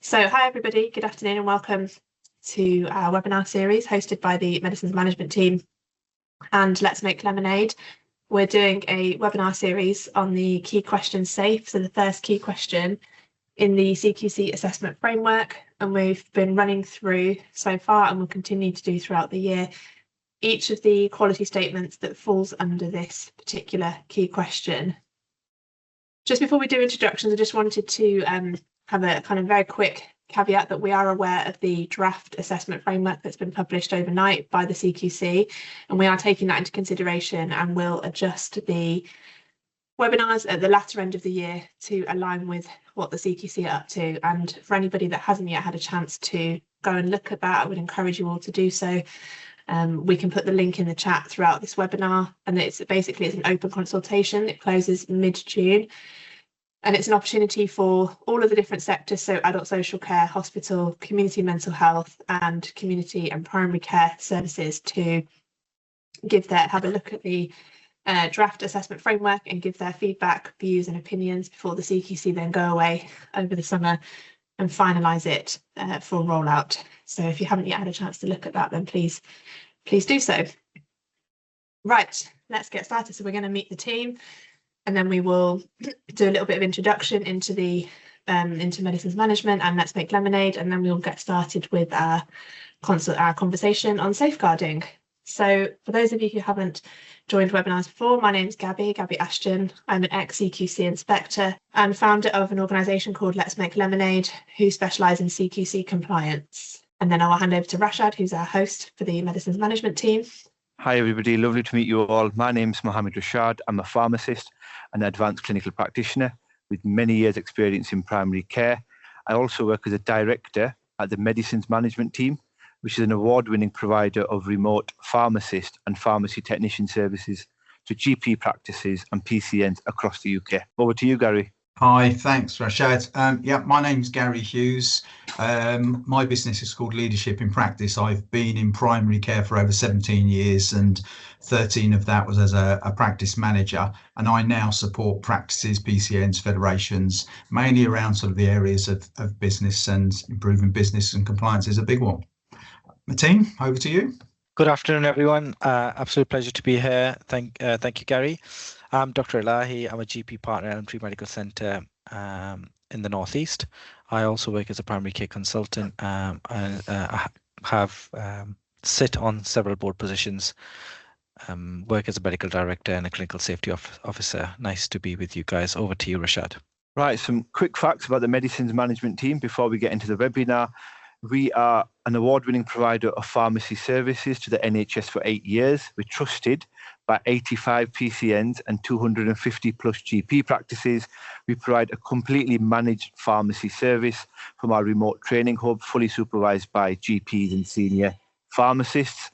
So hi everybody, good afternoon and welcome to our webinar series hosted by the Medicines Management team and Let's Make Lemonade. We're doing a webinar series on the key question safe, so the first key question in the CQC assessment framework, and we've been running through so far and will continue to do throughout the year each of the quality statements that falls under this particular key question. Just before we do introductions, I just wanted to have a kind of very quick caveat that we are aware of the draft assessment framework that's been published overnight by the CQC, and we are taking that into consideration and will adjust the webinars at the latter end of the year to align with what the CQC are up to. And for anybody that hasn't yet had a chance to go and look at that, I would encourage you all to do so. We can put the link in the chat throughout this webinar, and it's an open consultation. It closes mid-June. And it's an opportunity for all of the different sectors, so adult social care, hospital, community mental health, and community and primary care services, to have a look at the draft assessment framework and give their feedback, views and opinions before the CQC then go away over the summer and finalise it for rollout. So if you haven't yet had a chance to look at that, then please do so. Right, let's get started. So we're going to meet the team, and then we will do a little bit of introduction into into medicines management and Let's Make Lemonade, and then we'll get started with our conversation on safeguarding. So for those of you who haven't joined webinars before, my name is Gabi Ashton. I'm an ex-CQC inspector and founder of an organisation called Let's Make Lemonade, who specialise in CQC compliance. And then I will hand over to Rashad, who's our host for the medicines management team. Hi everybody, lovely to meet you all. My name's Mohammed Rashad. I'm a pharmacist and advanced clinical practitioner with many years experience in primary care. I also work as a director at the medicines management team, which is an award-winning provider of remote pharmacist and pharmacy technician services to GP practices and PCNs across the UK. Over to you, Gary. Hi, thanks, Rashad. My name's Gary Hughes. My business is called Leadership in Practice. I've been in primary care for over 17 years, and 13 of that was as a practice manager. And I now support practices, PCNs, federations, mainly around sort of the areas of business, and improving business and compliance is a big one. Mateen, over to you. Good afternoon, everyone. Absolute pleasure to be here. Thank you, Gary. I'm Dr. Elahi. I'm a GP partner at Elmtree Medical Centre in the Northeast. I also work as a primary care consultant and I have sit on several board positions, work as a medical director and a clinical safety officer. Nice to be with you guys. Over to you, Rashad. Right, some quick facts about the medicines management team before we get into the webinar. We are an award-winning provider of pharmacy services to the NHS for 8 years. We're trusted by 85 PCNs and 250 plus GP practices. We provide a completely managed pharmacy service from our remote training hub, fully supervised by GPs and senior pharmacists.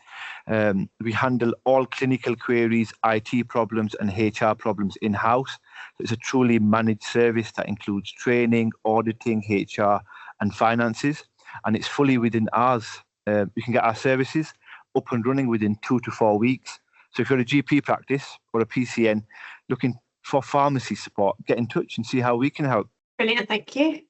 We handle all clinical queries, IT problems and HR problems in-house. So it's a truly managed service that includes training, auditing, HR and finances. And it's fully within ours. You can get our services up and running within 2 to 4 weeks. So if you're a GP practice or a PCN looking for pharmacy support, get in touch and see how we can help. Brilliant, thank you.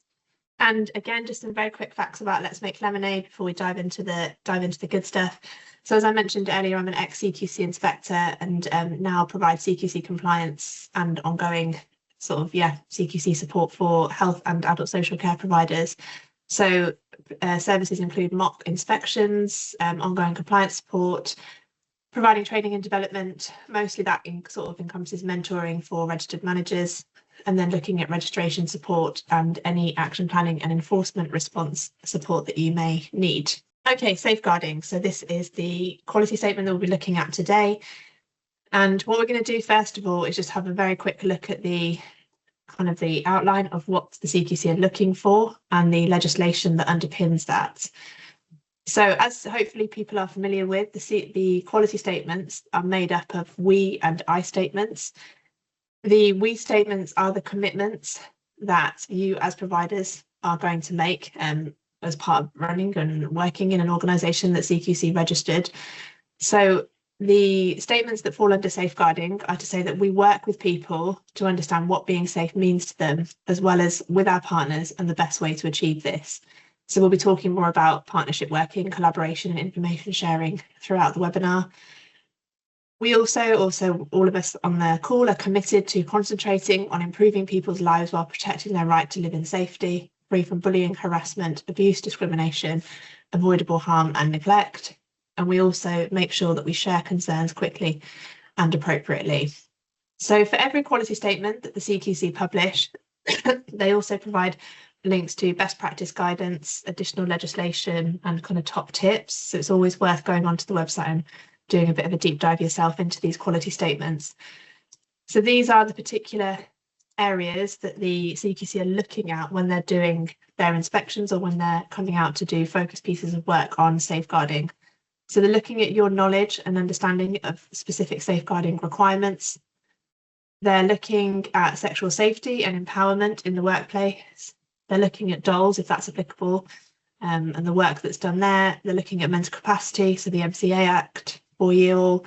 And again, just some very quick facts about Let's Make Lemonade before we dive into the good stuff. So as I mentioned earlier, I'm an ex-CQC inspector and now provide CQC compliance and ongoing CQC support for health and adult social care providers. So services include mock inspections, ongoing compliance support, providing training and development. Mostly that encompasses mentoring for registered managers, and then looking at registration support and any action planning and enforcement response support that you may need. Okay, safeguarding. So this is the quality statement that we'll be looking at today. And what we're going to do first of all is just have a very quick look at the outline of what the CQC are looking for and the legislation that underpins that. So as hopefully people are familiar with, the quality statements are made up of we and I statements. The we statements are the commitments that you as providers are going to make as part of running and working in an organisation that's CQC registered. So The statements that fall under safeguarding are to say that we work with people to understand what being safe means to them, as well as with our partners and the best way to achieve this. So we'll be talking more about partnership working, collaboration and information sharing throughout the webinar. We also, all of us on the call are committed to concentrating on improving people's lives while protecting their right to live in safety, free from bullying, harassment, abuse, discrimination, avoidable harm and neglect. And we also make sure that we share concerns quickly and appropriately. So for every quality statement that the CQC publish, they also provide links to best practice guidance, additional legislation, and kind of top tips. So it's always worth going onto the website and doing a bit of a deep dive yourself into these quality statements. So these are the particular areas that the CQC are looking at when they're doing their inspections or when they're coming out to do focus pieces of work on safeguarding. So they're looking at your knowledge and understanding of specific safeguarding requirements. They're looking at sexual safety and empowerment in the workplace. They're looking at DOLS, if that's applicable, and the work that's done there. They're looking at mental capacity, so the MCA Act, for you,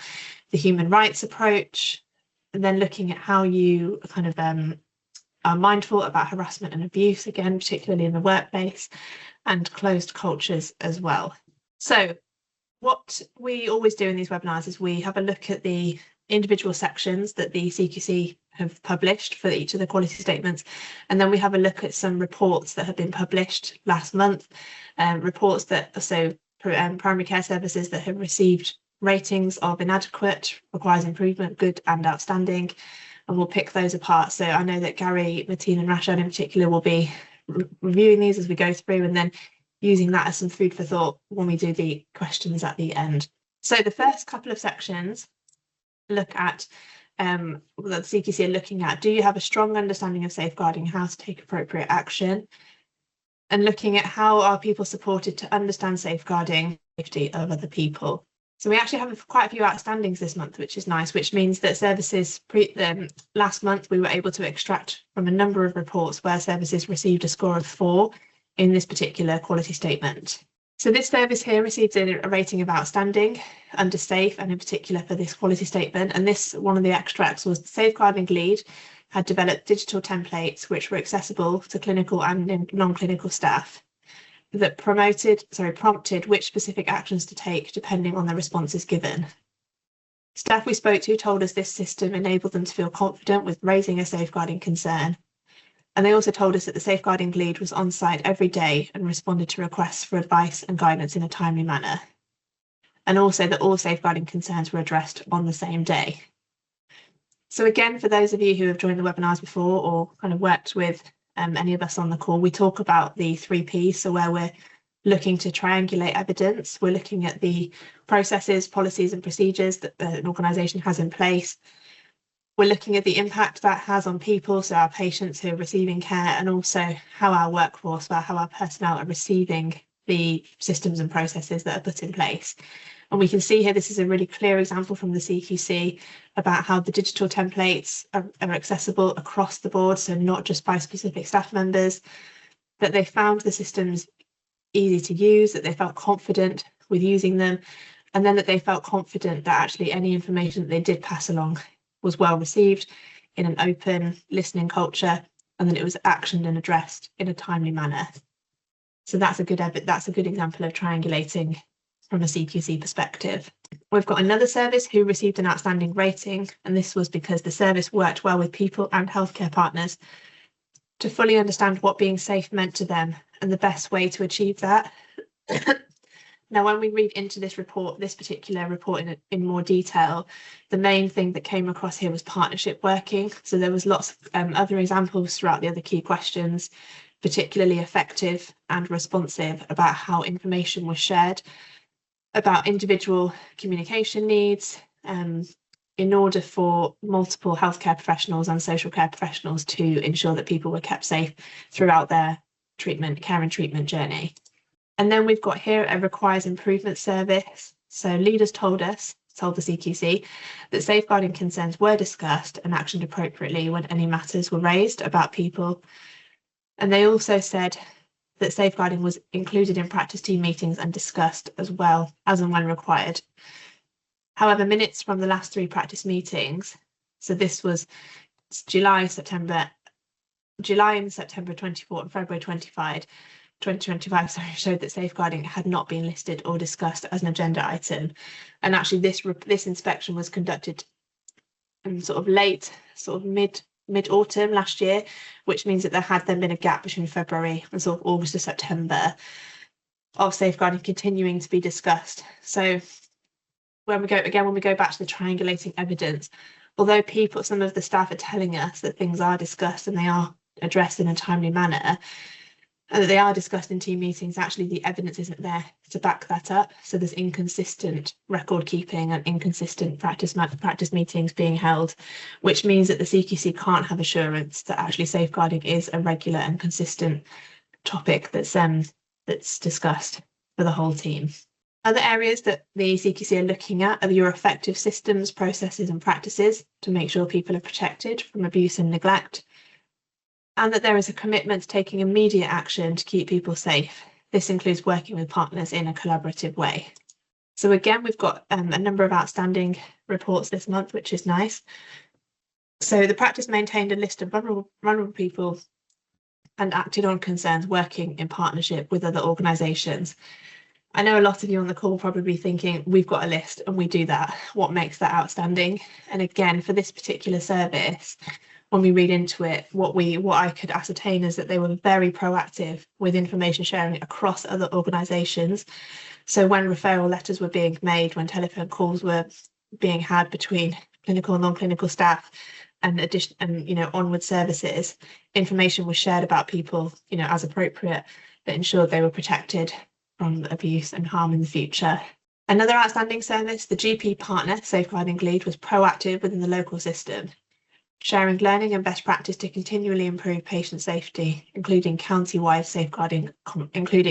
the human rights approach, and then looking at how you kind of are mindful about harassment and abuse, again, particularly in the workplace, and closed cultures as well. So what we always do in these webinars is we have a look at the individual sections that the CQC have published for each of the quality statements, and then we have a look at some reports that have been published last month, reports that also primary care services that have received ratings of inadequate, requires improvement, good and outstanding, and we'll pick those apart. So I know that Gary, Martine and Rashad in particular will be reviewing these as we go through and then using that as some food for thought when we do the questions at the end. So the first couple of sections look at that the CQC are looking at, do you have a strong understanding of safeguarding, how to take appropriate action, and looking at how are people supported to understand safeguarding safety of other people. So we actually have quite a few outstandings this month, which is nice, which means that services last month we were able to extract from a number of reports where services received a score of 4 in this particular quality statement. So this service here received a rating of outstanding under safe, and in particular for this quality statement. And this, one of the extracts was the safeguarding lead had developed digital templates which were accessible to clinical and non-clinical staff that prompted which specific actions to take depending on the responses given. Staff we spoke to told us this system enabled them to feel confident with raising a safeguarding concern. And they also told us that the safeguarding lead was on site every day and responded to requests for advice and guidance in a timely manner. And also that all safeguarding concerns were addressed on the same day. So again, for those of you who have joined the webinars before or kind of worked with any of us on the call, we talk about the 3 Ps. So where we're looking to triangulate evidence, we're looking at the processes, policies and procedures that an organisation has in place. We're looking at the impact that has on people, so our patients who are receiving care, and also how our workforce, how our personnel are receiving the systems and processes that are put in place. And we can see here, this is a really clear example from the CQC about how the digital templates are accessible across the board, so not just by specific staff members, that they found the systems easy to use, that they felt confident with using them, and then that they felt confident that actually any information that they did pass along was well received in an open listening culture, and then it was actioned and addressed in a timely manner. So that's a good example of triangulating from a CQC perspective. We've got another service who received an outstanding rating, and this was because the service worked well with people and healthcare partners to fully understand what being safe meant to them and the best way to achieve that. Now, when we read into this report, this particular report in more detail, the main thing that came across here was partnership working. So there was lots of other examples throughout the other key questions, particularly effective and responsive about how information was shared, about individual communication needs, in order for multiple healthcare professionals and social care professionals to ensure that people were kept safe throughout their care and treatment journey. And then we've got here a requires improvement service. So leaders told the CQC that safeguarding concerns were discussed and actioned appropriately when any matters were raised about people. And they also said that safeguarding was included in practice team meetings and discussed as well as and when required. However, minutes from the last 3 practice meetings, so this was July and September 24 and February 2025, showed that safeguarding had not been listed or discussed as an agenda item. And actually this inspection was conducted in sort of mid-autumn last year, which means that there had then been a gap between February and sort of August to September of safeguarding continuing to be discussed. So when we go back to the triangulating evidence, although some of the staff are telling us that things are discussed and they are addressed in a timely manner, and that they are discussed in team meetings, actually the evidence isn't there to back that up. So there's inconsistent record keeping and inconsistent practice meetings being held, which means that the CQC can't have assurance that actually safeguarding is a regular and consistent topic that's discussed for the whole team. Other areas that the CQC are looking at are your effective systems, processes and practices to make sure people are protected from abuse and neglect, and that there is a commitment to taking immediate action to keep people safe. This includes working with partners in a collaborative way. So again, we've got a number of outstanding reports this month, which is nice. So the practice maintained a list of vulnerable people and acted on concerns working in partnership with other organisations. I know a lot of you on the call will probably be thinking, we've got a list and we do that. What makes that outstanding? And again, for this particular service, when we read into it, what I could ascertain is that they were very proactive with information sharing across other organisations. So when referral letters were being made, when telephone calls were being had between clinical and non-clinical staff and onward services, information was shared about people, as appropriate, that ensured they were protected from abuse and harm in the future. Another outstanding service, the GP partner safeguarding lead, was proactive within the local system, sharing learning and best practice to continually improve patient safety, including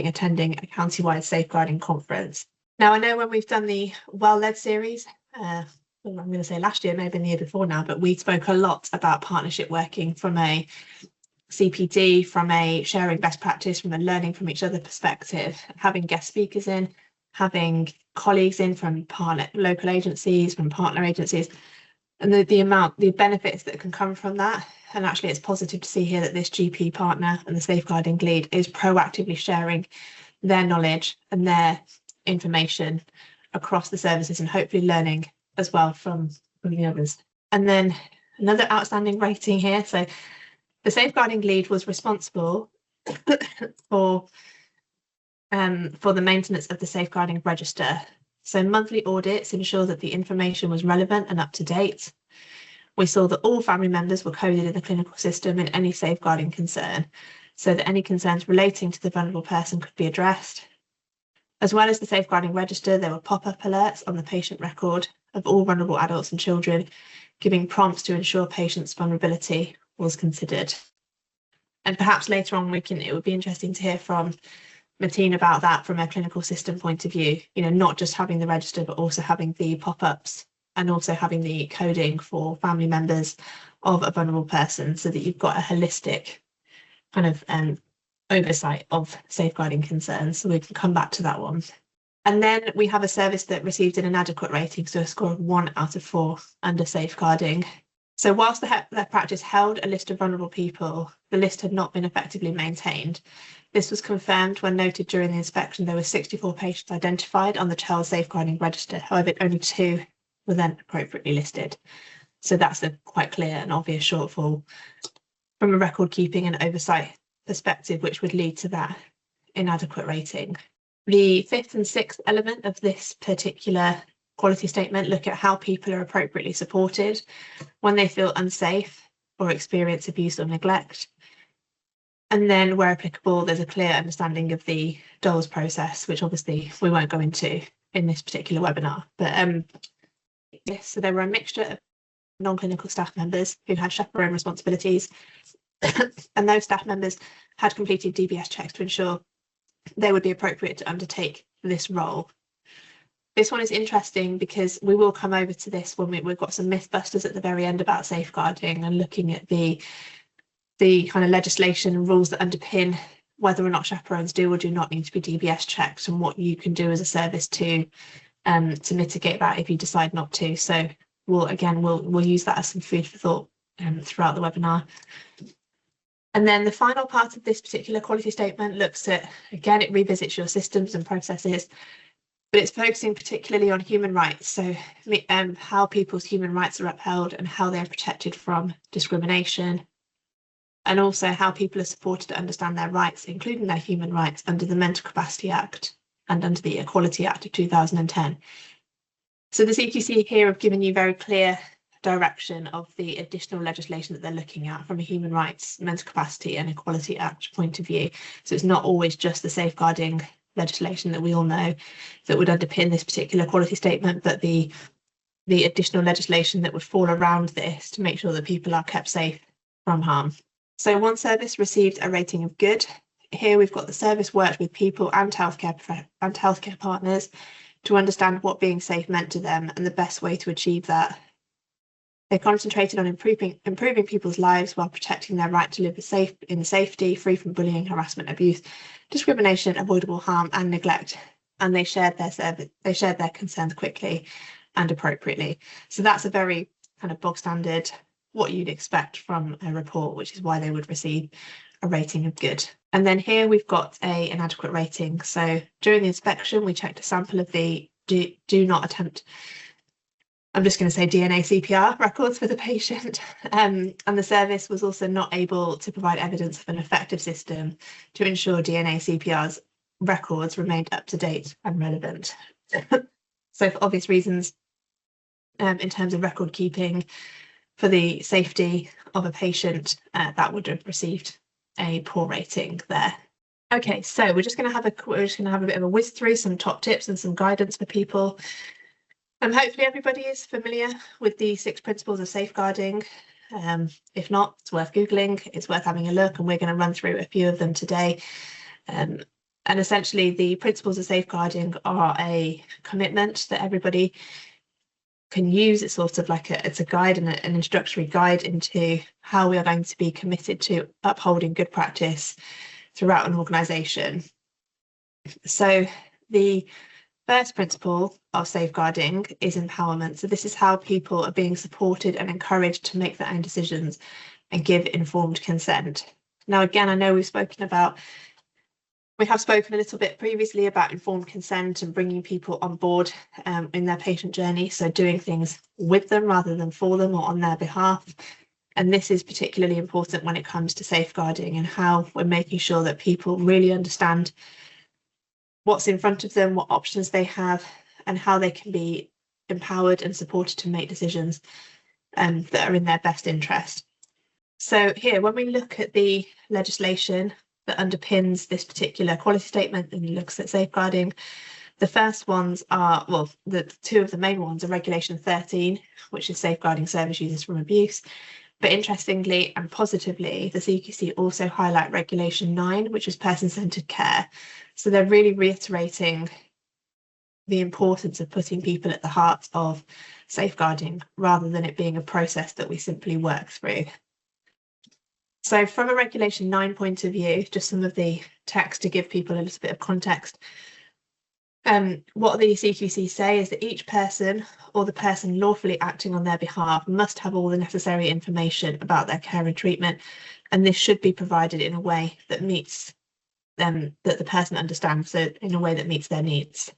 attending a county-wide safeguarding conference. Now, I know when we've done the well-led series, I'm going to say last year, maybe the year before now, but we spoke a lot about partnership working from a CPD, from a sharing best practice, from a learning from each other perspective, having guest speakers in, having colleagues in from local agencies, from partner agencies, and the benefits that can come from that. And actually it's positive to see here that this GP partner and the safeguarding lead is proactively sharing their knowledge and their information across the services and hopefully learning as well from the others. And then another outstanding rating here. So the safeguarding lead was responsible for the maintenance of the safeguarding register. So monthly audits ensure that the information was relevant and up to date. We saw that all family members were coded in the clinical system in any safeguarding concern, so that any concerns relating to the vulnerable person could be addressed. As well as the safeguarding register, there were pop-up alerts on the patient record of all vulnerable adults and children, giving prompts to ensure patients' vulnerability was considered. And perhaps later on it would be interesting to hear from Martine about that from a clinical system point of view, not just having the register, but also having the pop-ups and also having the coding for family members of a vulnerable person, so that you've got a holistic kind of oversight of safeguarding concerns. So we can come back to that one. And then we have a service that received an inadequate rating, so a score of 1 out of 4 under safeguarding. So whilst their practice held a list of vulnerable people, the list had not been effectively maintained. This was confirmed when noted during the inspection there were 64 patients identified on the child safeguarding register. However, only 2 were then appropriately listed. So that's a quite clear and obvious shortfall from a record keeping and oversight perspective, which would lead to that inadequate rating. The 5th and 6th element of this particular quality statement look at how people are appropriately supported when they feel unsafe or experience abuse or neglect. And then where applicable, there's a clear understanding of the DOLS process, which obviously we won't go into in this particular webinar. But yes, so there were a mixture of non-clinical staff members who had chaperone responsibilities, and those staff members had completed DBS checks to ensure they would be appropriate to undertake this role. This one is interesting because we will come over to this when we've got some MythBusters at the very end about safeguarding and looking at the kind of legislation and rules that underpin whether or not chaperones do or do not need to be DBS checked, and what you can do as a service to to mitigate that if you decide not to. So we'll use that as some food for thought throughout the webinar. And then the final part of this particular quality statement looks at, again, it revisits your systems and processes, but it's focusing particularly on human rights. So how people's human rights are upheld and how they're protected from discrimination, and also how people are supported to understand their rights, including their human rights, under the Mental Capacity Act and under the Equality Act of 2010. So the CQC here have given you very clear direction of the additional legislation that they're looking at from a human rights, mental capacity and Equality Act point of view. So it's not always just the safeguarding legislation that we all know that would underpin this particular quality statement, but the additional legislation that would fall around this to make sure that people are kept safe from harm. So one service received a rating of good. Here we've got the service worked with people and healthcare partners to understand what being safe meant to them and the best way to achieve that. They concentrated on improving people's lives while protecting their right to live in safety, free from bullying, harassment, abuse, discrimination, avoidable harm, and neglect. And they shared their concerns quickly and appropriately. So that's a very kind of bog standard, what you'd expect from a report, which is why they would receive a rating of good. And then here we've got an inadequate rating. So during the inspection, we checked a sample of the do not attempt, I'm just going to say DNA CPR records for the patient. And the service was also not able to provide evidence of an effective system to ensure DNA CPR's records remained up to date and relevant. So for obvious reasons, in terms of record keeping, for the safety of a patient, that would have received a poor rating there. Okay, so we're just going to have a bit of a whiz through some top tips and some guidance for people. Hopefully everybody is familiar with the 6 principles of safeguarding. If not, it's worth Googling, it's worth having a look, and we're going to run through a few of them today. And essentially the principles of safeguarding are a commitment that everybody can use. It's sort of like it's a guide and an introductory guide into how we are going to be committed to upholding good practice throughout an organisation. So the first principle of safeguarding is empowerment. So this is how people are being supported and encouraged to make their own decisions and give informed consent. Now, again, I know we have spoken a little bit previously about informed consent and bringing people on board in their patient journey. So doing things with them rather than for them or on their behalf. And this is particularly important when it comes to safeguarding and how we're making sure that people really understand what's in front of them, what options they have, and how they can be empowered and supported to make decisions that are in their best interest. So here, when we look at the legislation that underpins this particular quality statement and looks at safeguarding, the first ones are, well, the 2 of the main ones are Regulation 13, which is safeguarding service users from abuse. But interestingly and positively, the CQC also highlight Regulation 9, which is person-centred care. So they're really reiterating the importance of putting people at the heart of safeguarding rather than it being a process that we simply work through. So from a Regulation 9 point of view, just some of the text to give people a little bit of context. What the CQC say is that each person or the person lawfully acting on their behalf must have all the necessary information about their care and treatment, and this should be provided in a way that meets that the person understands, so in a way that meets their needs.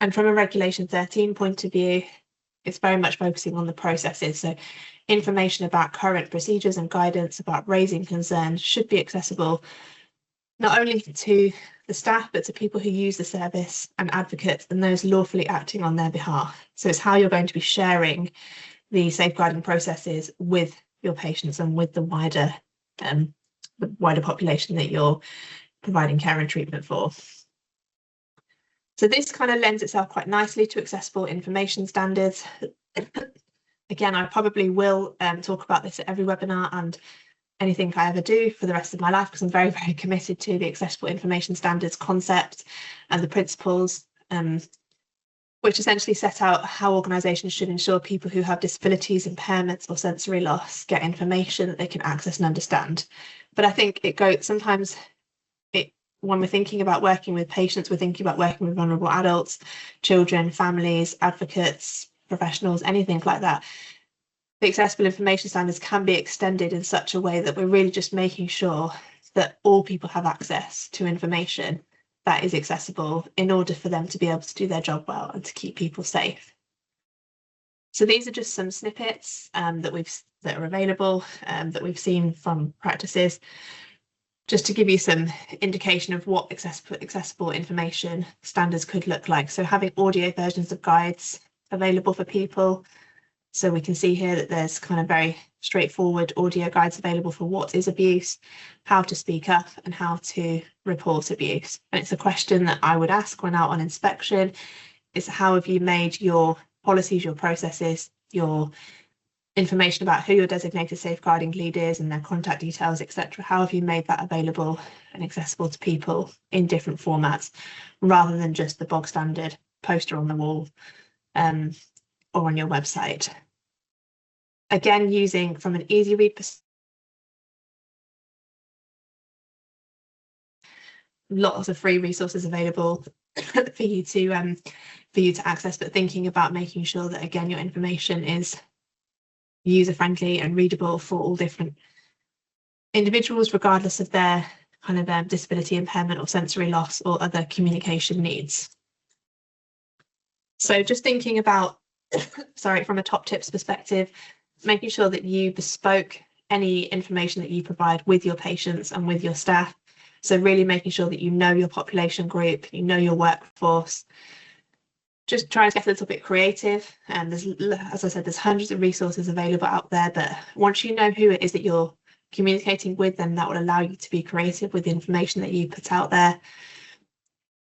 And from a Regulation 13 point of view, it's very much focusing on the processes. So information about current procedures and guidance about raising concerns should be accessible not only to the staff, but to people who use the service and advocates and those lawfully acting on their behalf. So it's how you're going to be sharing the safeguarding processes with your patients and with the wider population that you're providing care and treatment for. So this kind of lends itself quite nicely to accessible information standards. Again, I probably will talk about this at every webinar and anything I ever do for the rest of my life, because I'm very, very committed to the accessible information standards concept and the principles, which essentially set out how organisations should ensure people who have disabilities, impairments or sensory loss get information that they can access and understand. But I think sometimes when we're thinking about working with patients, we're thinking about working with vulnerable adults, children, families, advocates, professionals, anything like that. The accessible information standards can be extended in such a way that we're really just making sure that all people have access to information that is accessible in order for them to be able to do their job well and to keep people safe. So these are just some snippets that are available that we've seen from practices, just to give you some indication of what accessible information standards could look like. So having audio versions of guides available for people. So we can see here that there's kind of very straightforward audio guides available for what is abuse, how to speak up, and how to report abuse. And it's a question that I would ask when out on inspection, is how have you made your policies, your processes, your information about who your designated safeguarding lead is and their contact details, etc. How have you made that available and accessible to people in different formats, rather than just the bog standard poster on the wall or on your website? Again, using from an easy read perspective, lots of free resources available for you to access, but thinking about making sure that, again, your information is user-friendly and readable for all different individuals, regardless of their kind of disability, impairment, or sensory loss, or other communication needs. So just thinking about, sorry, from a top tips perspective, making sure that you bespoke any information that you provide with your patients and with your staff. So really making sure that you know your population group, you know your workforce. Just try to get a little bit creative. And there's, as I said, there's hundreds of resources available out there, but once you know who it is that you're communicating with, then that will allow you to be creative with the information that you put out there.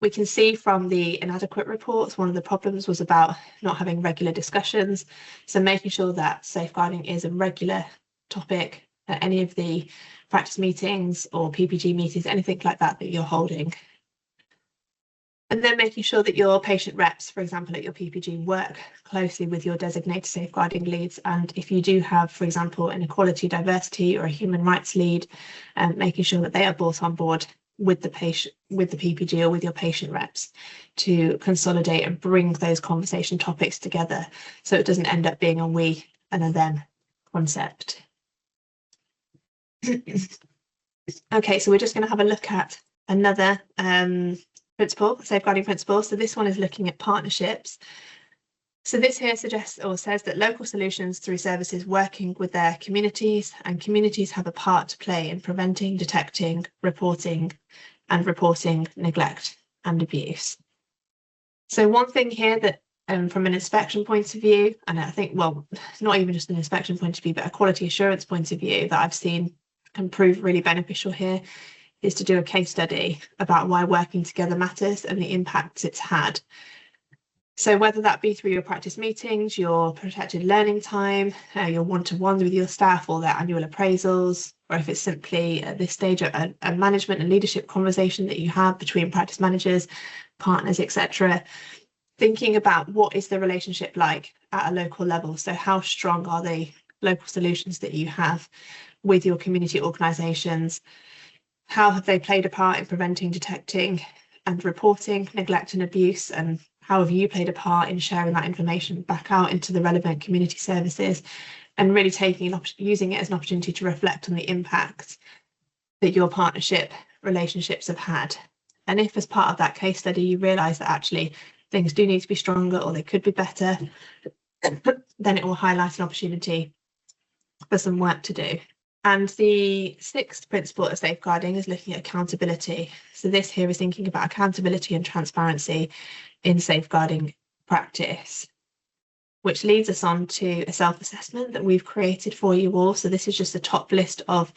We can see from the inadequate reports, one of the problems was about not having regular discussions. So making sure that safeguarding is a regular topic at any of the practice meetings or PPG meetings, anything like that that you're holding. And then making sure that your patient reps, for example, at your PPG, work closely with your designated safeguarding leads. And if you do have, for example, an equality, diversity, or a human rights lead, making sure that they are brought on board with the patient, with the PPG, or with your patient reps, to consolidate and bring those conversation topics together, so it doesn't end up being a we and a them concept. Okay, so we're just going to have a look at another principle, safeguarding principle. So this one is looking at partnerships. So this here suggests or says that local solutions through services working with their communities, and communities have a part to play in preventing, detecting, reporting neglect and abuse. So one thing here that from an inspection point of view, and I think, well, not even just an inspection point of view, but a quality assurance point of view, that I've seen can prove really beneficial here, is to do a case study about why working together matters and the impacts it's had. So whether that be through your practice meetings, your protected learning time, your one-to-ones with your staff, or their annual appraisals, or if it's simply at this stage a management and leadership conversation that you have between practice managers, partners, etc. Thinking about what is the relationship like at a local level. So how strong are the local solutions that you have with your community organisations? How have they played a part in preventing, detecting and reporting neglect and abuse? And how have you played a part in sharing that information back out into the relevant community services, and really using it as an opportunity to reflect on the impact that your partnership relationships have had? And if as part of that case study you realise that actually things do need to be stronger or they could be better, then it will highlight an opportunity for some work to do. And the sixth principle of safeguarding is looking at accountability. So this here is thinking about accountability and transparency in safeguarding practice, which leads us on to a self-assessment that we've created for you all. So this is just a top list of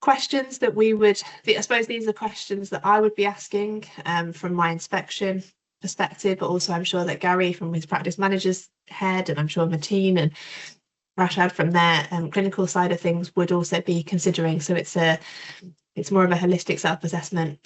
questions that I suppose these are questions that I would be asking from my inspection perspective, but also I'm sure that Gary from his practice manager's head, and I'm sure Mateen and Rashad from their clinical side of things would also be considering. So it's more of a holistic self-assessment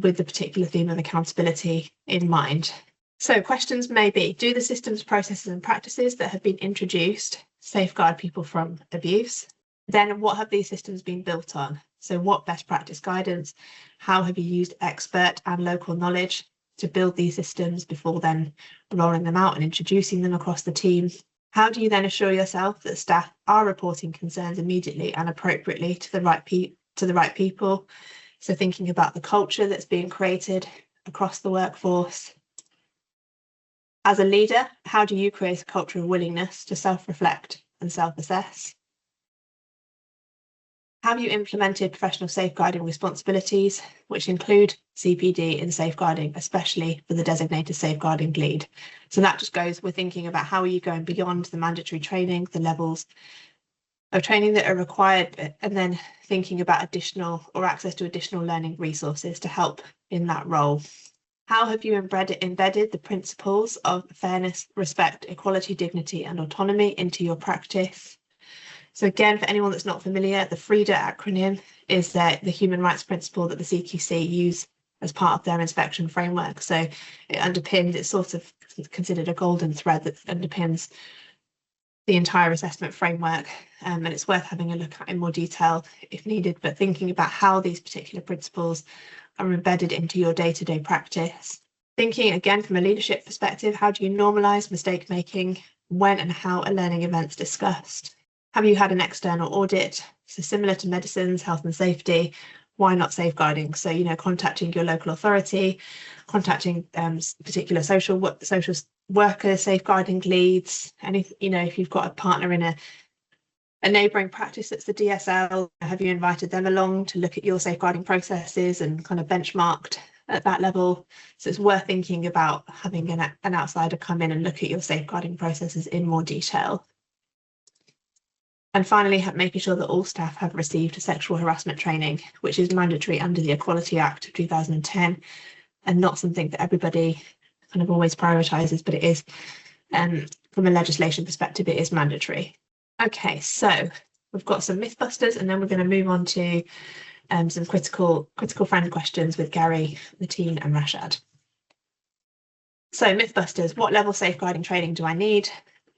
with the particular theme of accountability in mind. So questions may be, do the systems, processes and practices that have been introduced safeguard people from abuse? Then what have these systems been built on? So what best practice guidance? How have you used expert and local knowledge to build these systems before then rolling them out and introducing them across the team? How do you then assure yourself that staff are reporting concerns immediately and appropriately to the right people? So thinking about the culture that's being created across the workforce. As a leader, how do you create a culture of willingness to self-reflect and self-assess? Have you implemented professional safeguarding responsibilities, which include CPD in safeguarding, especially for the designated safeguarding lead? So that just goes, we're thinking about how are you going beyond the mandatory training, the levels of training that are required, and then thinking about additional or access to additional learning resources to help in that role. How have you embedded the principles of fairness, respect, equality, dignity, and autonomy into your practice? So again, for anyone that's not familiar, the FRIDA acronym is the human rights principle that the CQC use as part of their inspection framework. So it underpins, it's sort of considered a golden thread that underpins the entire assessment framework, and it's worth having a look at in more detail if needed, but thinking about how these particular principles are embedded into your day-to-day practice. Thinking again from a leadership perspective, how do you normalise mistake making? When and how are learning events discussed? Have you had an external audit? So similar to medicines, health and safety, why not safeguarding? So, contacting your local authority, contacting particular social workers, safeguarding leads, if you've got a partner in a neighbouring practice that's the DSL, have you invited them along to look at your safeguarding processes and kind of benchmarked at that level? So it's worth thinking about having an outsider come in and look at your safeguarding processes in more detail. And finally, making sure that all staff have received sexual harassment training, which is mandatory under the Equality Act of 2010, and not something that everybody kind of always prioritises, but it is, from a legislation perspective, it is mandatory. Okay, so we've got some MythBusters, and then we're going to move on to some critical friend questions with Gary, the team, and Rashad. So MythBusters, what level safeguarding training do I need?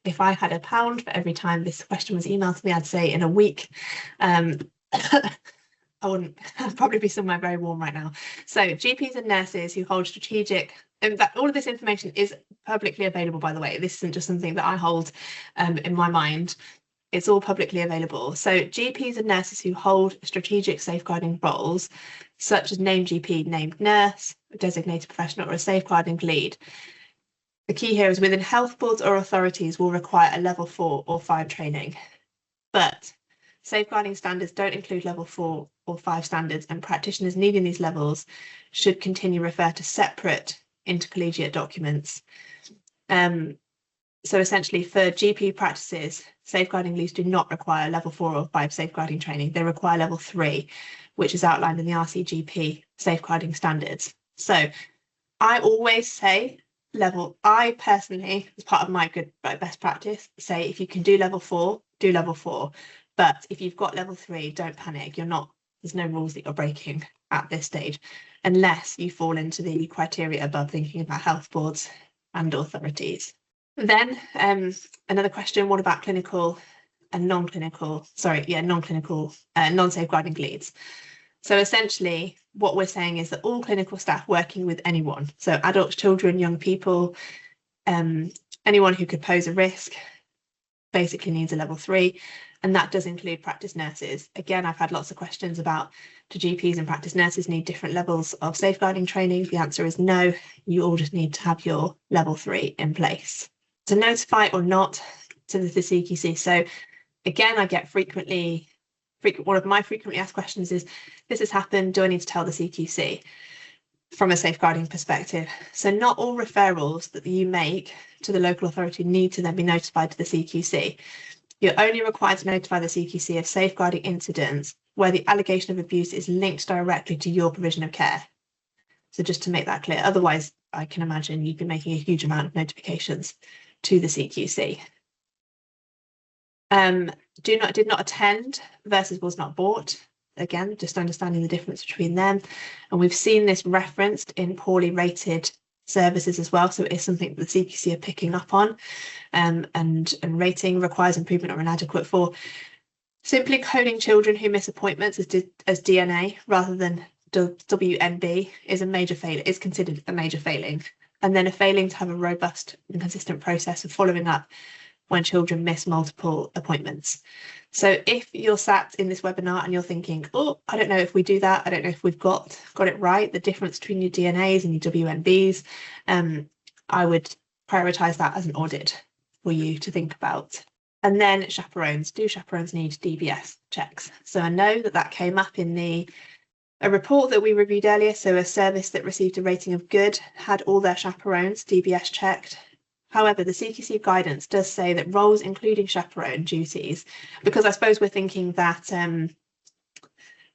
If I had £1 for every time this question was emailed to me, I'd say in a week. I wouldn't, I'd probably be somewhere very warm right now. So GPs and nurses who hold strategic, and that all of this information is publicly available, by the way. This isn't just something that I hold in my mind. It's all publicly available. So GPs and nurses who hold strategic safeguarding roles, such as named GP, named nurse, a designated professional, or a safeguarding lead. The key here is within health boards or authorities will require a level 4 or 5 training, but safeguarding standards don't include level 4 or 5 standards, and practitioners needing these levels should continue to refer to separate intercollegiate documents. So essentially for GP practices, safeguarding leads do not require level 4 or 5 safeguarding training. They require level 3, which is outlined in the RCGP safeguarding standards. So I always say I personally, as part of my good best practice, say if you can do level 4, do level 4. But if you've got level 3, don't panic. There's no rules that you're breaking at this stage, unless you fall into the criteria above, thinking about health boards and authorities. Then another question, what about clinical and non-clinical, non-safeguarding leads? So essentially, what we're saying is that all clinical staff working with anyone, so adults, children, young people, anyone who could pose a risk, basically needs a level 3, and that does include practice nurses. Again, I've had lots of questions about, do GPs and practice nurses need different levels of safeguarding training? The answer is no, you all just need to have your level 3 in place. To notify or not to the CQC. So again, I get one of my frequently asked questions is, this has happened, do I need to tell the CQC? From a safeguarding perspective. So not all referrals that you make to the local authority need to then be notified to the CQC. You're only required to notify the CQC of safeguarding incidents where the allegation of abuse is linked directly to your provision of care. So just to make that clear, otherwise I can imagine you'd be making a huge amount of notifications to the CQC. Did not attend versus was not bought. Again, just understanding the difference between them. And we've seen this referenced in poorly rated services as well. So it is something that the CQC are picking up on, and rating requires improvement or inadequate for. Simply coding children who miss appointments as DNA rather than WNB is considered a major failing, and then a failing to have a robust and consistent process of following up when children miss multiple appointments. So if you're sat in this webinar and you're thinking, oh, I don't know if we do that, I don't know if we've got it right, the difference between your DNAs and your WNBs, I would prioritise that as an audit for you to think about. And then chaperones. Do chaperones need DBS checks? So I know that came up in a report that we reviewed earlier. So a service that received a rating of good had all their chaperones DBS checked. However, the CQC guidance does say that roles including chaperone duties, because I suppose we're thinking that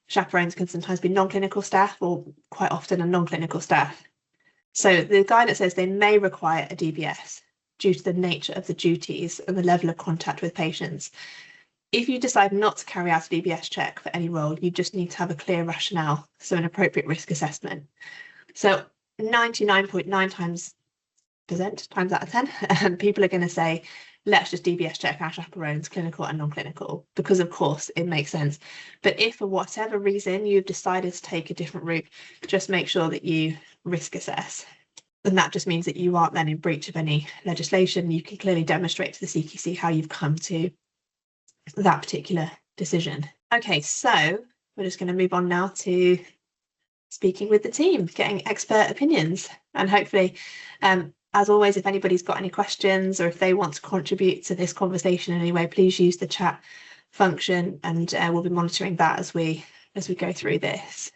chaperones can sometimes be non-clinical staff or quite often are non-clinical staff. So the guidance says they may require a DBS due to the nature of the duties and the level of contact with patients. If you decide not to carry out a DBS check for any role, you just need to have a clear rationale, so an appropriate risk assessment. So 99.9 times out of 10, people are going to say, let's just DBS check our chaperones, clinical and non-clinical, because of course it makes sense. But if for whatever reason you've decided to take a different route, just make sure that you risk assess. And that just means that you aren't then in breach of any legislation. You can clearly demonstrate to the CQC how you've come to that particular decision. Okay, so we're just going to move on now to speaking with the team, getting expert opinions, and hopefully, as always, if anybody's got any questions or if they want to contribute to this conversation in any way, please use the chat function, and we'll be monitoring that as we go through this.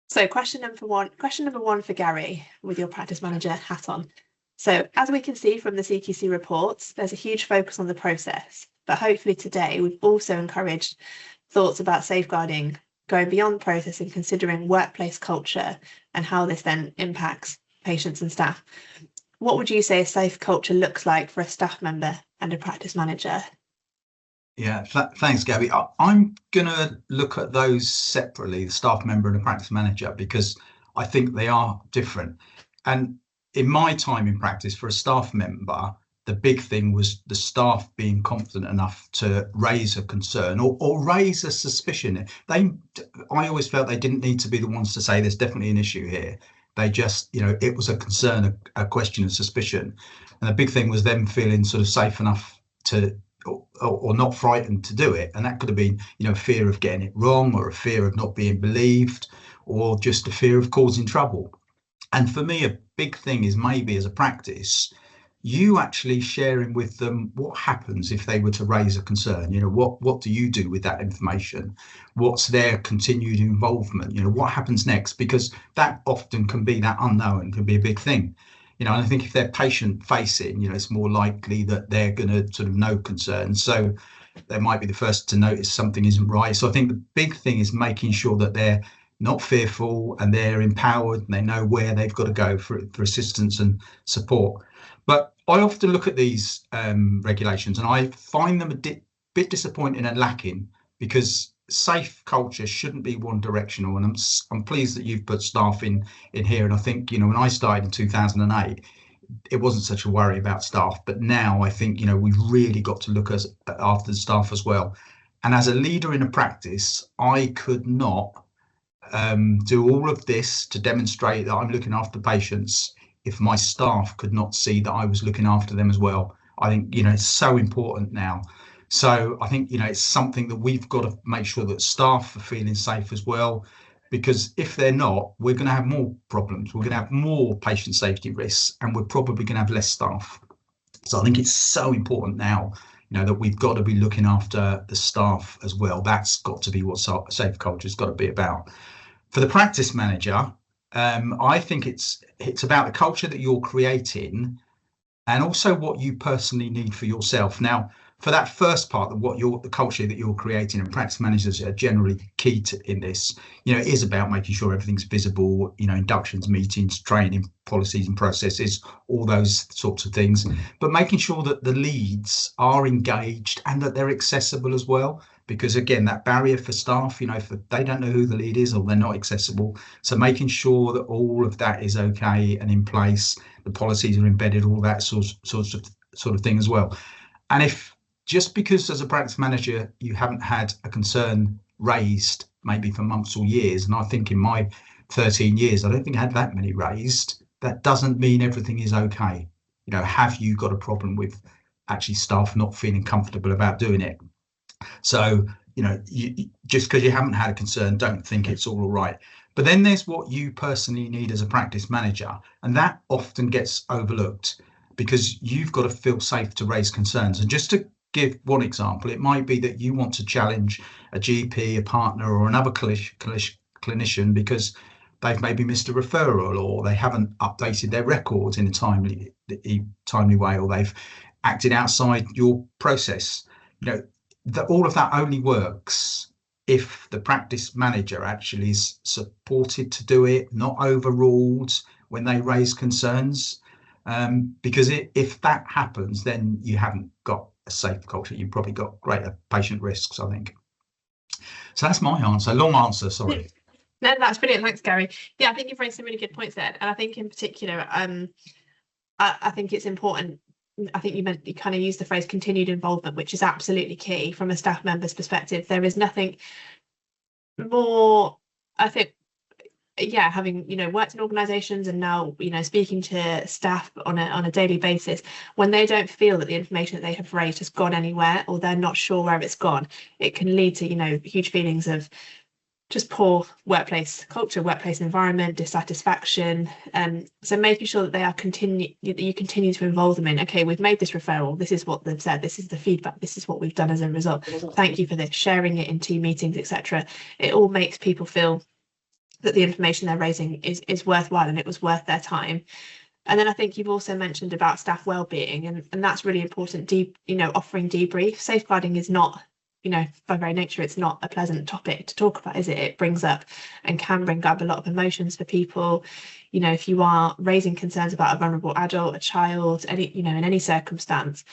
So question number one for Gary, with your practice manager hat on. So as we can see from the CQC reports, there's a huge focus on the process, but hopefully today we've also encouraged thoughts about safeguarding, going beyond process and considering workplace culture and how this then impacts patients and staff. What would you say a safe culture looks like for a staff member and a practice manager? Yeah, thanks, Gabi. I'm going to look at those separately, the staff member and the practice manager, because I think they are different. And in my time in practice, for a staff member, the big thing was the staff being confident enough to raise a concern or raise a suspicion. I always felt they didn't need to be the ones to say there's definitely an issue here. They just, it was a concern, a question of suspicion. And the big thing was them feeling sort of safe enough to, or not frightened to do it. And that could have been, fear of getting it wrong, or a fear of not being believed, or just a fear of causing trouble. And for me, a big thing is maybe as a practice, you actually sharing with them what happens if they were to raise a concern. What do you do with that information? What's their continued involvement? What happens next? Because that often can be that unknown, can be a big thing. And I think if they're patient facing, it's more likely that they're going to sort of know concerns. So they might be the first to notice something isn't right. So I think the big thing is making sure that they're not fearful and they're empowered and they know where they've got to go for assistance and support. But I often look at these regulations and I find them a bit disappointing and lacking, because safe culture shouldn't be one directional. And I'm pleased that you've put staff in here. And I think, when I started in 2008, it wasn't such a worry about staff. But now I think, we've really got to look after the staff as well. And as a leader in a practice, I could not do all of this to demonstrate that I'm looking after patients if my staff could not see that I was looking after them as well. I think, it's so important now. So I think, it's something that we've got to make sure that staff are feeling safe as well, because if they're not, we're going to have more problems. We're going to have more patient safety risks, and we're probably going to have less staff. So I think it's so important now, that we've got to be looking after the staff as well. That's got to be what safe culture has got to be about. For the practice manager, I think it's about the culture that you're creating, and also what you personally need for yourself. Now, for that first part of the culture that you're creating, and practice managers are generally key in this, it is about making sure everything's visible, inductions, meetings, training, policies and processes, all those sorts of things, but making sure that the leads are engaged and that they're accessible as well. Because again, that barrier for staff, if they don't know who the lead is or they're not accessible. So making sure that all of that is okay and in place, the policies are embedded, all that sort of thing as well. And if just because as a practice manager you haven't had a concern raised maybe for months or years, and I think in my 13 years I don't think I had that many raised, that doesn't mean everything is okay. You know, have you got a problem with actually staff not feeling comfortable about doing it? So, you know, just because you haven't had a concern, don't think it's all right. But then there's what you personally need as a practice manager, and that often gets overlooked because you've got to feel safe to raise concerns. And just to give one example, it might be that you want to challenge a GP, a partner, or another clinician because they've maybe missed a referral, or they haven't updated their records in a timely way, or they've acted outside your process. You know, all of that only works if the practice manager actually is supported to do it, not overruled when they raise concerns. Because if that happens, then you haven't got a safe culture. You've probably got greater patient risks, I think. So that's my answer. Long answer, sorry. No, that's brilliant. Thanks, Gary. Yeah, I think you've raised some really good points there. And I think in particular, I think it's important. I think you kind of used the phrase continued involvement, which is absolutely key from a staff member's perspective. There is nothing more, I think, yeah, having, you know, worked in organisations and now, you know, speaking to staff on a daily basis, when they don't feel that the information that they have raised has gone anywhere, or they're not sure where it's gone, it can lead to, you know, huge feelings of just poor workplace culture, workplace environment, dissatisfaction. So making sure that they are you continue to involve them in, okay, we've made this referral, this is what they've said, this is the feedback, this is what we've done as a result, thank you for this, sharing it in team meetings, etc. It all makes people feel that the information they're raising is worthwhile and it was worth their time. And then I think you've also mentioned about staff well-being, and that's really important. Offering debrief. Safeguarding is not, you know, by very nature, it's not a pleasant topic to talk about, is it? It brings up and can bring up a lot of emotions for people. You know, if you are raising concerns about a vulnerable adult, a child, in any circumstance,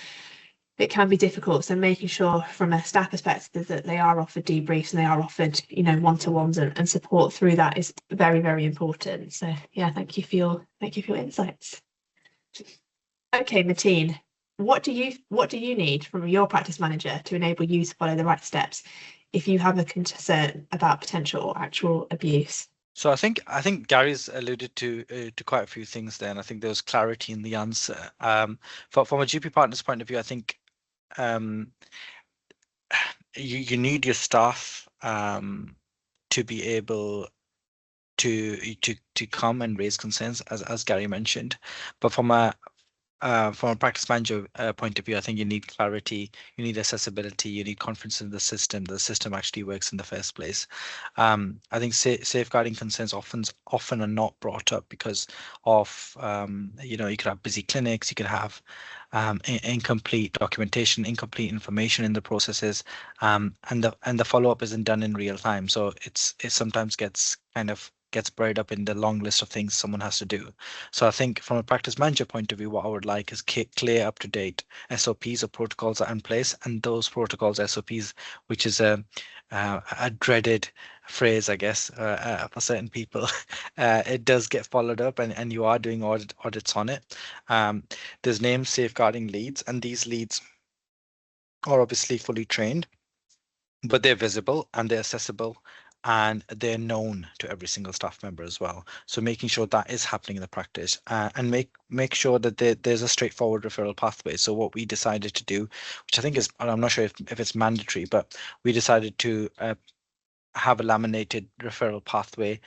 it can be difficult. So making sure from a staff perspective that they are offered debriefs and they are offered, you know, one-to-ones and support through that is very, very important. So yeah, thank you for your insights. Okay, Mateen, what do you need from your practice manager to enable you to follow the right steps if you have a concern about potential or actual abuse? So I think Gary's alluded to quite a few things there, and I think there was clarity in the answer. From a GP partner's point of view, I think you need your staff to be able to come and raise concerns, as Gary mentioned. But from a practice manager point of view, I think you need clarity, you need accessibility, you need confidence in the system. The system actually works in the first place. I think safeguarding concerns often are not brought up because of you could have busy clinics, you could have incomplete documentation, incomplete information in the processes, and the follow-up isn't done in real time. So it sometimes gets buried up in the long list of things someone has to do. So I think from a practice manager point of view, what I would like is clear, up-to-date SOPs or protocols are in place, and those protocols, SOPs, which is a dreaded phrase, I guess, for certain people, it does get followed up, and you are doing audits on it. There's named safeguarding leads, and these leads are obviously fully trained, but they're visible and they're accessible, and they're known to every single staff member as well. So making sure that is happening in the practice, and make sure that there's a straightforward referral pathway. So what we decided to do, which I think is, I'm not sure if it's mandatory, but we decided to have a laminated referral pathway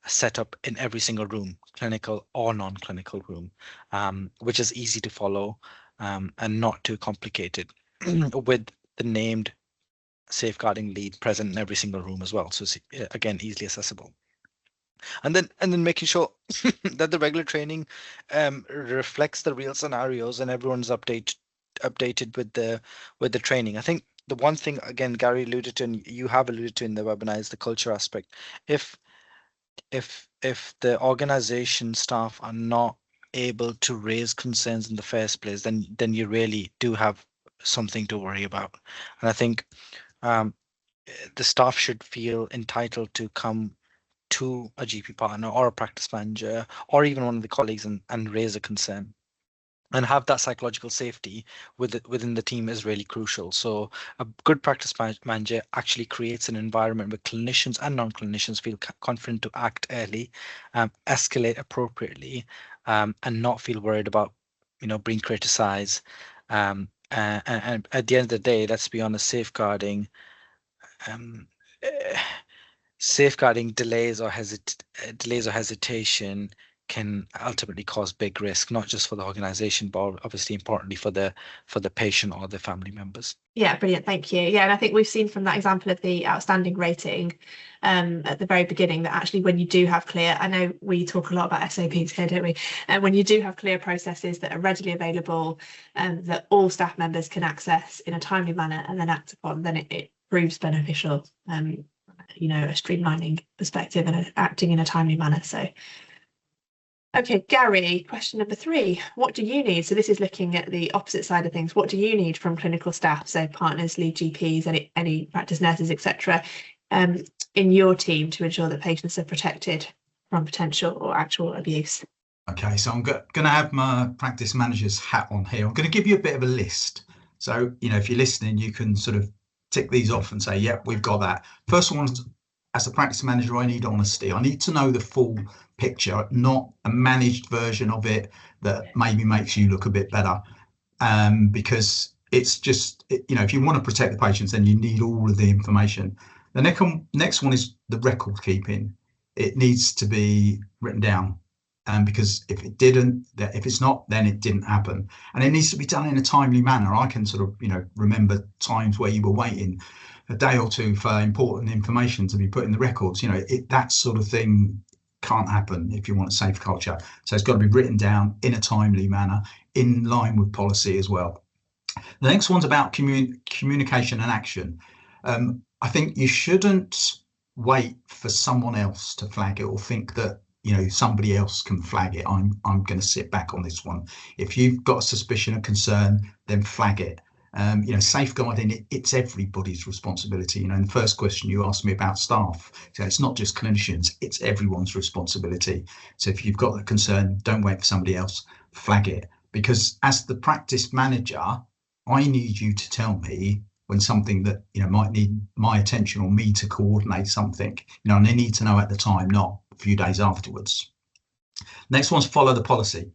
set up in every single room, clinical or non-clinical room, which is easy to follow and not too complicated, with the named safeguarding lead present in every single room as well. So again, easily accessible. And then making sure that the regular training reflects the real scenarios and everyone's updated with the training. I think the one thing, again, Gary alluded to, and you have alluded to in the webinar, is the culture aspect. If the organization staff are not able to raise concerns in the first place, then you really do have something to worry about. And I think the staff should feel entitled to come to a GP partner or a practice manager or even one of the colleagues and raise a concern. and have that psychological safety within the team is really crucial. So a good practice manager actually creates an environment where clinicians and non-clinicians feel confident to act early, escalate appropriately, and not feel worried about, being criticized. And at the end of the day, let's be honest, safeguarding delays or hesitation can ultimately cause big risk, not just for the organization, but obviously importantly for the patient or the family members. Yeah, brilliant. Thank you. Yeah, and I think we've seen from that example of the outstanding rating at the very beginning that actually when you do have clear, I know we talk a lot about SOPs here, don't we? And when you do have clear processes that are readily available and that all staff members can access in a timely manner and then act upon, then it proves beneficial, a streamlining perspective and acting in a timely manner. So okay, Gary, question number 3. What do you need? So this is looking at the opposite side of things. What do you need from clinical staff, so partners, lead GPs, any practice nurses, etc., in your team to ensure that patients are protected from potential or actual abuse? Okay, so I'm going to have my practice manager's hat on here. I'm going to give you a bit of a list. So, if you're listening, you can sort of tick these off and say, yep, we've got that. First one, as a practice manager, I need honesty. I need to know the full picture, not a managed version of it that maybe makes you look a bit better. Because it's just, if you want to protect the patients, then you need all of the information. The next one is the record keeping. It needs to be written down. Because if it's not, then it didn't happen. And it needs to be done in a timely manner. I can sort of, remember times where you were waiting a day or two for important information to be put in the records. That sort of thing can't happen if you want a safe culture. So it's got to be written down in a timely manner, in line with policy as well. The next one's about communication and action. I think you shouldn't wait for someone else to flag it or think that somebody else can flag it. I'm going to sit back on this one. If you've got a suspicion or concern, then flag it. Safeguarding it's everybody's responsibility. In the first question you asked me about staff, so it's not just clinicians, it's everyone's responsibility. So if you've got a concern, don't wait for somebody else, flag it. Because as the practice manager, I need you to tell me when something that might need my attention or me to coordinate something. And I need to know at the time, not a few days afterwards. Next one's follow the policy,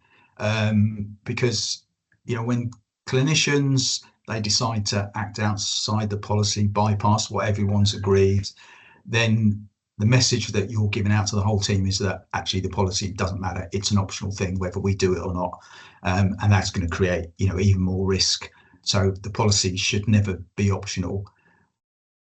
because when clinicians they decide to act outside the policy, bypass what everyone's agreed, then the message that you're giving out to the whole team is that actually the policy doesn't matter. It's an optional thing whether we do it or not, and that's going to create even more risk. So the policy should never be optional.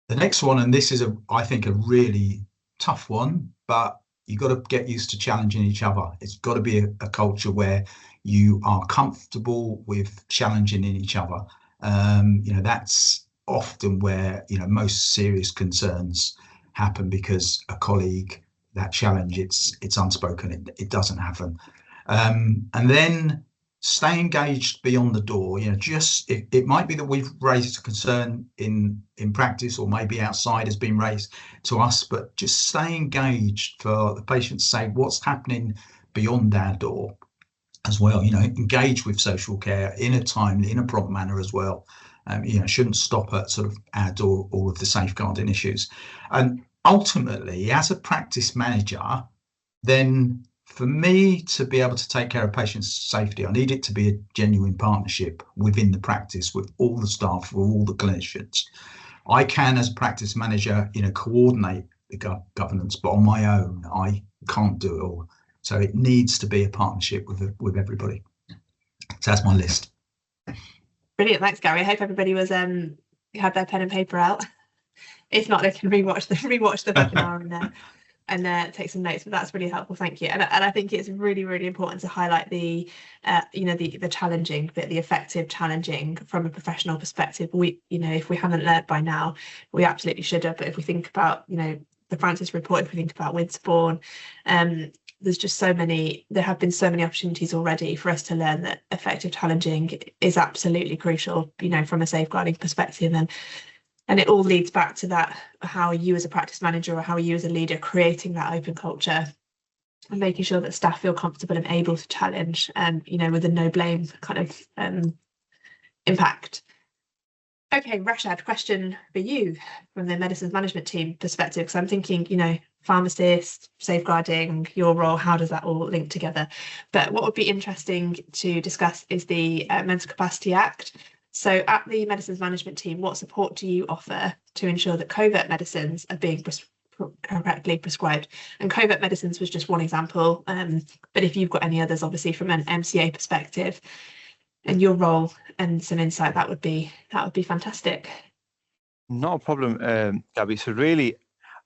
The next one, and this is I think a really tough one, but you've got to get used to challenging each other. It's got to be a culture where you are comfortable with challenging each other. That's often where most serious concerns happen, because a colleague, that challenge, it's unspoken, it doesn't happen. And then stay engaged beyond the door. It might be that we've raised a concern in practice, or maybe outside has been raised to us, but just stay engaged for the patient to say what's happening beyond our door as well. Engage with social care in a timely, in a prompt manner as well. Shouldn't stop at sort of our door all of the safeguarding issues. And ultimately, as a practice manager, then for me to be able to take care of patients' safety, I need it to be a genuine partnership within the practice with all the staff, with all the clinicians. I can, as a practice manager, coordinate the governance, but on my own, I can't do it all. So it needs to be a partnership with everybody. So that's my list. Brilliant, thanks, Gary. I hope everybody was had their pen and paper out. If not, they can rewatch the webinar and take some notes. But that's really helpful. Thank you. And I think it's really, really important to highlight the challenging bit, the effective challenging from a professional perspective. If we haven't learnt by now, we absolutely should have. But if we think about the Francis report, if we think about Winsborne, there have been so many opportunities already for us to learn that effective challenging is absolutely crucial, from a safeguarding perspective. And it all leads back to that, how are you as a practice manager or how are you as a leader creating that open culture and making sure that staff feel comfortable and able to challenge, you know, with a no blame kind of impact. Okay, Rashad, question for you from the medicines management team perspective, because I'm thinking, you know, pharmacist, safeguarding, your role, how does that all link together? But what would be interesting to discuss is the Mental Capacity Act. So at the medicines management team, what support do you offer to ensure that covert medicines are being correctly prescribed? And covert medicines was just one example, but if you've got any others, obviously from an MCA perspective, and your role and some insight, that would be fantastic. Not a problem, Gabi. So really,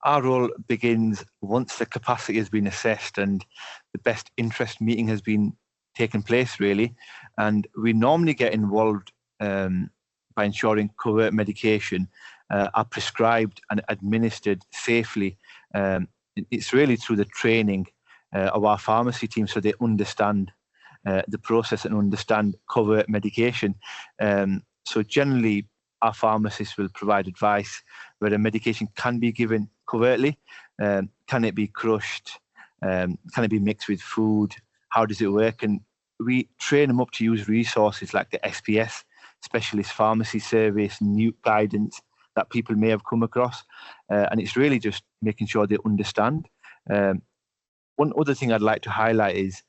our role begins once the capacity has been assessed and the best interest meeting has been taken place, really. And we normally get involved by ensuring covert medication are prescribed and administered safely. It's really through the training of our pharmacy team, so they understand the process and understand covert medication. So generally, our pharmacists will provide advice where a medication can be given covertly. Can it be crushed? Can it be mixed with food? How does it work? And we train them up to use resources like the SPS, Specialist Pharmacy Service, new guidance that people may have come across. And it's really just making sure they understand. One other thing I'd like to highlight is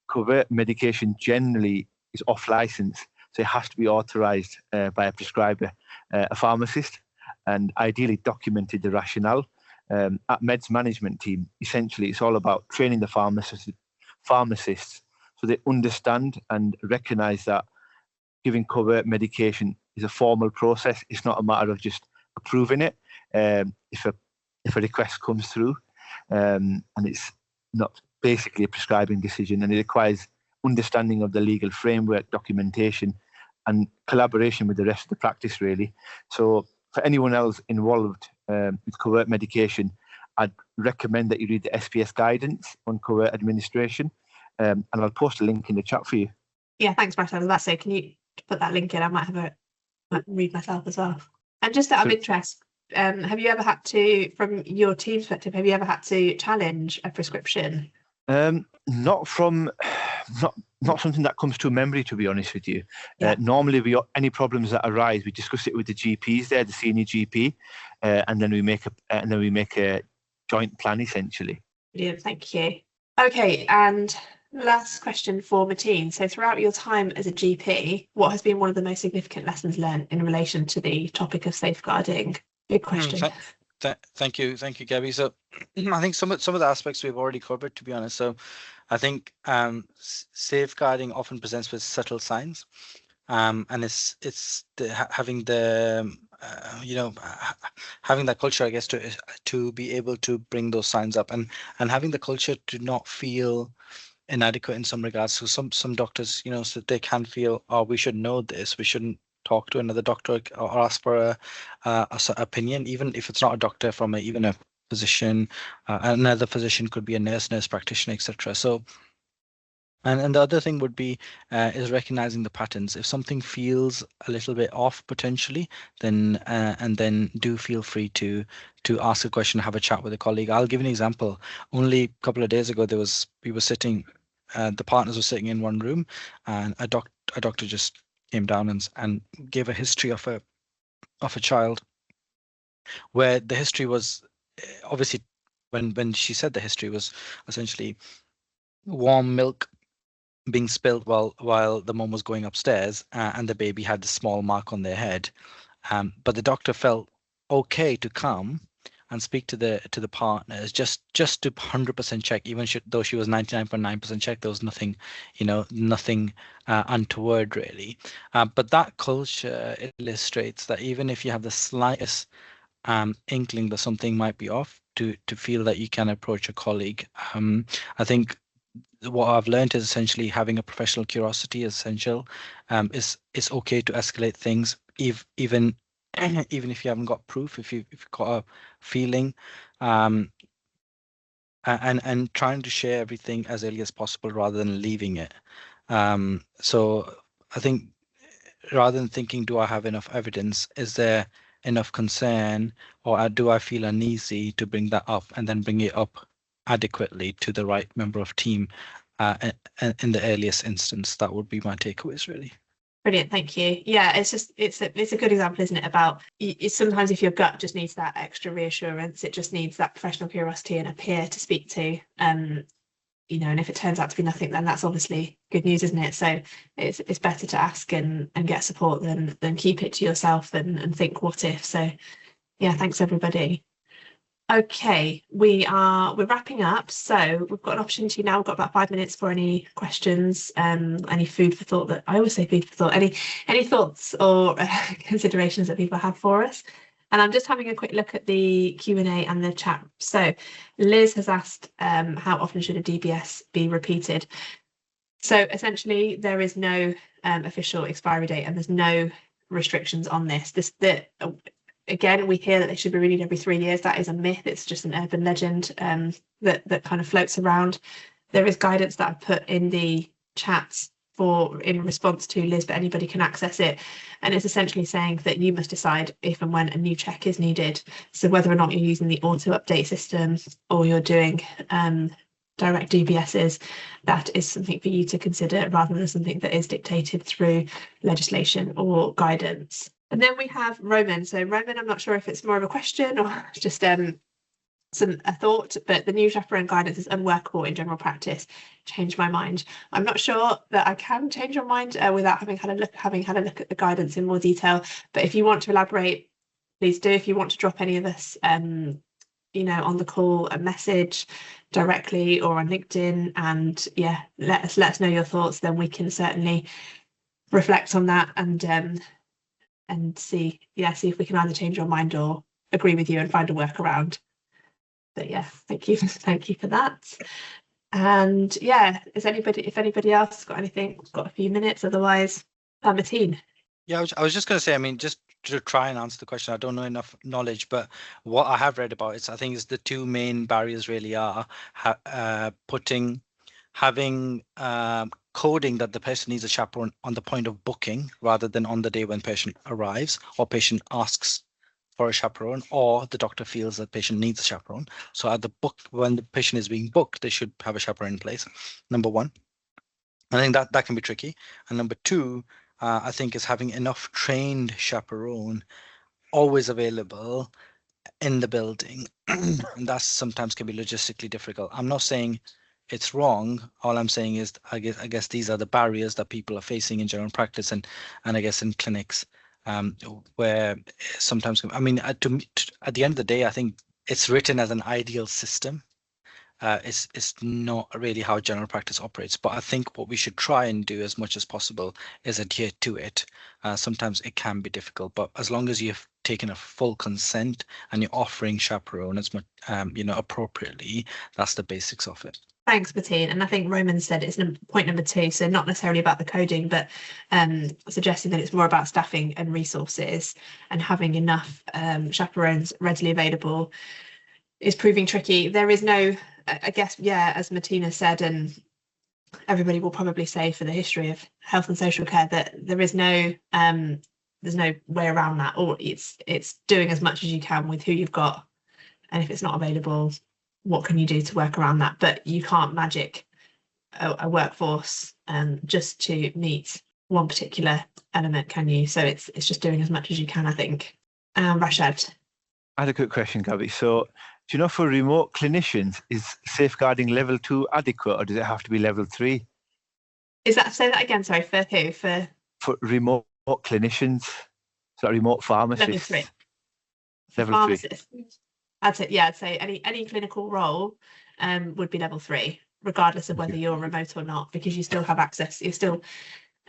covert medication generally is off license, so it has to be authorized by a prescriber, a pharmacist, and ideally documented the rationale. At Meds Management Team, essentially, it's all about training the pharmacists so they understand and recognize that giving covert medication is a formal process. It's not a matter of just approving it if a request comes through, and it's not basically a prescribing decision, and it requires understanding of the legal framework, documentation, and collaboration with the rest of the practice, really. So for anyone else involved with covert medication, I'd recommend that you read the SPS guidance on covert administration, and I'll post a link in the chat for you. Yeah, thanks, Brett. I was about to say, can you put that link in? I might have a read myself as well. And just out of interest, have you ever had to, from your team's perspective, have you ever had to challenge a prescription? Not something that comes to memory, to be honest with you. Yeah. Normally, any problems that arise, we discuss it with the GPs there, the senior GP, and then we make a joint plan, essentially. Brilliant, thank you. Okay, and last question for Mateen. So throughout your time as a GP, what has been one of the most significant lessons learned in relation to the topic of safeguarding? Big question. Thank you, Gabi. So I think some of the aspects we've already covered, to be honest. So I think safeguarding often presents with subtle signs, and it's having that culture, I guess, to be able to bring those signs up, and having the culture to not feel inadequate in some regards. So some doctors, so they can feel, oh, we should know this, we shouldn't talk to another doctor or ask for a opinion, even if it's not a doctor, from even a physician. Another physician could be a nurse practitioner, etc. So, and the other thing would be is recognizing the patterns. If something feels a little bit off potentially, then do feel free to ask a question, have a chat with a colleague. I'll give an example. Only a couple of days ago, we were sitting, the partners were sitting in one room, and a doctor just came down and gave a history of a child, where the history was obviously, when she said the history was essentially warm milk being spilled while the mom was going upstairs, and the baby had a small mark on their head, but the doctor felt okay to come and speak to the partners just to 100% check, even though she was 99.9% check. There was nothing untoward, really. But that culture illustrates that even if you have the slightest inkling that something might be off, to feel that you can approach a colleague. I think what I've learned is essentially having a professional curiosity is essential. It's okay to escalate things, even if you haven't got proof, if you've got a feeling, and trying to share everything as early as possible rather than leaving it. So I think, rather than thinking, do I have enough evidence, is there enough concern, or do I feel uneasy to bring that up, and then bring it up adequately to the right member of team in the earliest instance. That would be my takeaways, really. Brilliant, thank you. Yeah, it's a good example, isn't it? About sometimes if your gut just needs that extra reassurance, it just needs that professional curiosity and a peer to speak to. And if it turns out to be nothing, then that's obviously good news, isn't it? So it's better to ask and get support than keep it to yourself and think what if. So yeah, thanks everybody. Okay, we're wrapping up. So we've got an opportunity now. We've got about 5 minutes for any questions, any food for thought. That I always say food for thought. Any thoughts or considerations that people have for us? And I'm just having a quick look at the Q&A and the chat. So Liz has asked, how often should a DBS be repeated? So essentially, there is no official expiry date, and there's no restrictions on this. Again, we hear that they should be renewed every 3 years. That is a myth. It's just an urban legend that kind of floats around. There is guidance that I've put in the chats in response to Liz, but anybody can access it. And it's essentially saying that you must decide if and when a new check is needed. So whether or not you're using the auto update system or you're doing direct DBSs, that is something for you to consider rather than something that is dictated through legislation or guidance. And then we have Roman. So Roman, I'm not sure if it's more of a question or just a thought, but the new chaperone guidance is unworkable in general practice. Change my mind. I'm not sure that I can change your mind without having had a look at the guidance in more detail. But if you want to elaborate, please do. If you want to drop any of us, on the call, a message directly or on LinkedIn, and yeah, let us know your thoughts. Then we can certainly reflect on that and see if we can either change your mind or agree with you and find a workaround. But yeah, thank you for that. And yeah, if anybody else got anything, we've got a few minutes. Otherwise, Martine. Yeah, I was just going to say, I mean, just to try and answer the question, I don't know enough knowledge, but what I have read about it, I think is the two main barriers really are having coding that the person needs a chaperone on the point of booking rather than on the day when patient arrives or patient asks for a chaperone, or the doctor feels that patient needs a chaperone. So at when the patient is being booked, they should have a chaperone in place. Number one, I think that can be tricky. And number two, I think is having enough trained chaperone always available in the building. And that sometimes can be logistically difficult. I'm not saying it's wrong. All I'm saying is I guess these are the barriers that people are facing in general practice and I guess in clinics, where sometimes, I mean, at the end of the day, I think it's written as an ideal system. It's not really how general practice operates, but I think what we should try and do as much as possible is adhere to it. Sometimes it can be difficult, but as long as you've taken a full consent and you're offering chaperone as much, appropriately, that's the basics of it. Thanks, Martine. And I think Roman said it's point number 2, so not necessarily about the coding, but suggesting that it's more about staffing and resources, and having enough chaperones readily available is proving tricky. There is no, I guess, as Martina said, and everybody will probably say for the history of health and social care, that there's no way around that, or it's doing as much as you can with who you've got, and if it's not available, what can you do to work around that? But you can't magic a workforce just to meet one particular element, can you? So it's just doing as much as you can, I think. Rashad. I had a quick question, Gabi. So do you know, for remote clinicians, is safeguarding level 2 adequate, or does it have to be level 3? Say that again, sorry, for who? For remote clinicians, so remote pharmacists. Level 3. I'd say any clinical role would be level 3, regardless of whether you're remote or not, because you still have access. You're still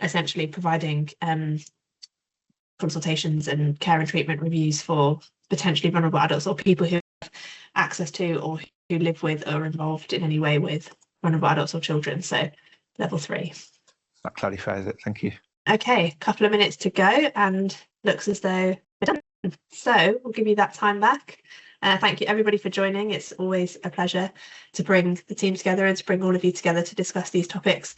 essentially providing consultations and care and treatment reviews for potentially vulnerable adults or people who have access to or who live with or are involved in any way with vulnerable adults or children. So level 3. That clarifies it. Thank you. Okay, a couple of minutes to go, and looks as though we're done. So we'll give you that time back. Thank you everybody for joining. It's always a pleasure to bring the team together and to bring all of you together to discuss these topics.